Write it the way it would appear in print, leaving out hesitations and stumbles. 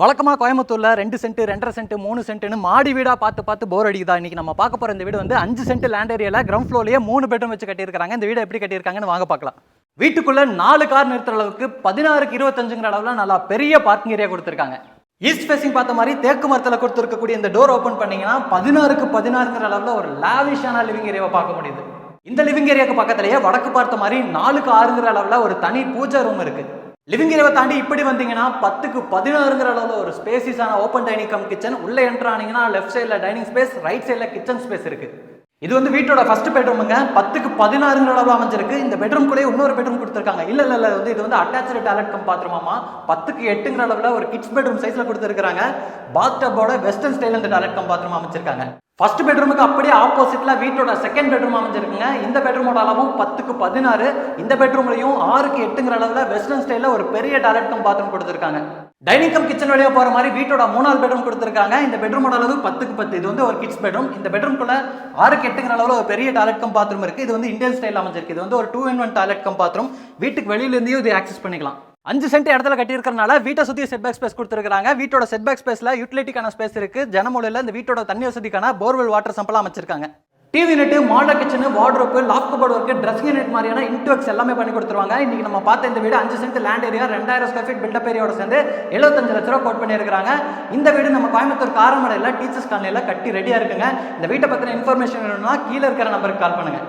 வழக்கமாக கோயம்புத்தூரில் 2 send 2.5 send 3 சென்ட்னு மாடி வீடாக பார்த்து போர் அடிக்குதா. இன்னைக்கு நம்ம பார்க்க போகிற இந்த வீடு வந்து 5 சென்ட் லேண்ட் ஏரியாவில் கிரவுண்ட் ஃப்ளோர்லேயே 3 பெட்ரூம் வச்சு கட்டியிருக்காங்க. இந்த வீடு எப்படி கட்டியிருக்காங்கன்னு வாங்க பார்க்கலாம். வீட்டுக்குள்ள 4 கார் நிறுத்துற அளவுக்கு 16க்கு 25ங்கிற அளவில் நல்லா பெரிய பார்க்கிங் ஏரியா கொடுத்துருக்காங்க. ஈஸ்ட் ஃபேசிங் பார்த்த மாதிரி தேக்கு மரத்தில் கொடுத்துருக்கக்கூடிய இந்த டோர் ஓப்பன் பண்ணீங்கன்னா 16க்கு 16ங்கிற அளவில் ஒரு லாவிஷான லிவிங் ஏரியாவை பார்க்க முடியுது. இந்த லிவிங் ஏரியாவுக்கு பக்கத்திலேயே வடக்கு பார்த்த மாதிரி 4க்கு 6ங்கிற அளவில் ஒரு தனி பூஜை ரூம் இருக்கு. லிவிங் ஏரியாவை தாண்டி இப்படி வந்தீங்கன்னா 10க்கு 16ங்கிற அளவில் ஒரு ஸ்பேசிஸான ஓப்பன் டைனிங் கம் கிச்சன். உள்ள என்ட்ரு ஆனீங்கன்னா லெஃப்ட் சைடில் டைனிங் ஸ்பேஸ், ரைட் சைடில் கிச்சன் ஸ்பேஸ் இருக்கு. இது வந்து வீட்டோட ஃபர்ஸ்ட் பெட்ரூமுங்க. 10க்கு 16ங்கிற அளவில் அமைஞ்சிருக்கு. இந்த பெட்ரூம்குள்ளேயே இன்னொரு பெட்ரூம் கொடுத்துருக்காங்க. இல்ல இது வந்து அட்டாச்சு டாய்லெட் கம் பாத்ரூமாமா. 10க்கு 8ங்கிற அளவில் ஒரு கிட்ஸ் பெட்ரூம் சைஸ்ல கொடுத்துருக்காங்க. பாத்டப்போட வெஸ்டர்ன் ஸ்டைல் இந்த டாய்லெட் கம் பாத்ரூம் அமைச்சிருக்காங்க. ஃபர்ஸ்ட் பெட்ரூமுக்கு அப்படியே ஆப்போசிட்ல வீட்டோட செகண்ட் பெட்ரூம் அமைஞ்சிருக்குங்க. இந்த பெட்ரூமோட அளவும் 10க்கு 16. இந்த பெட்ரூம்லையும் 6க்கு 8ங்கிற அளவில் வெஸ்டர்ன் ஸ்டைல்ல ஒரு பெரிய டாய்லெட் கம் பாத்ரூம் கொடுத்துருக்காங்க. டைனிங் கம் கிச்சன் வழியா போற மாதிரி வீட்டோட 3வது பெட்ரூம் கொடுத்துருக்காங்க. இந்த பெட்ரூமோட அளவு 10க்கு 10. இது வந்து ஒரு கிட்ஸ் பெட்ரூம். இந்த பெட்ரூம்குள்ள 6க்கு 8ங்கிற அளவில் ஒரு பெரிய டாய்லெட் கம் பாத்ரூம் இருக்கு. இது வந்து இந்தியன் ஸ்டைல் அமைஞ்சிருக்கு. இது வந்து ஒரு 2-in-1 டாய்லெட் கம் பாத்ரூம். வீட்டுக்கு வெளியில இருந்தே இது ஆக்சஸ் பண்ணிக்கலாம். 5 சென்ட் இடத்துல கட்டியிருக்கிறனால வீட்டை சுற்றி செட்பேக் ஸ்பேஸ் கொடுத்துருக்காங்க. வீட்டோட செட்பேக் ஸ்பேஸ்ல யூட்டிலிட்டிக்கான ஸ்பேஸ் இருக்கு. ஜனமூலையில் இந்த வீட்டோட தண்ணி வசதிக்கான போர்வெல் வாட்டர் சம்பளம் அமைச்சிருக்காங்க. TV net, model kitchen, wardrobe, loft cupboard work, dressing unit மாதிரியான இன்டெக்ஸ் எல்லாமே பண்ணி கொடுத்துருவாங்க. இன்னைக்கு நம்ம பார்த்த இந்த வீடு 5 cent land area 2000 square feet built up ஏரியாவோட சேர்ந்து 75 லட்ச ரூபா கோட் பண்ணியிருக்காங்க. இந்த வீடு நம்ம கோயம்புத்தூர் காரமடையில் டீச்சர்ஸ் காலனியில் கட்டி ரெடியா இருக்குங்க. இந்த வீட்டை பற்றின இன்ஃபர்மேஷன் வேணும்னா கீழே இருக்கிற நம்பருக்கு கால் பண்ணுங்க.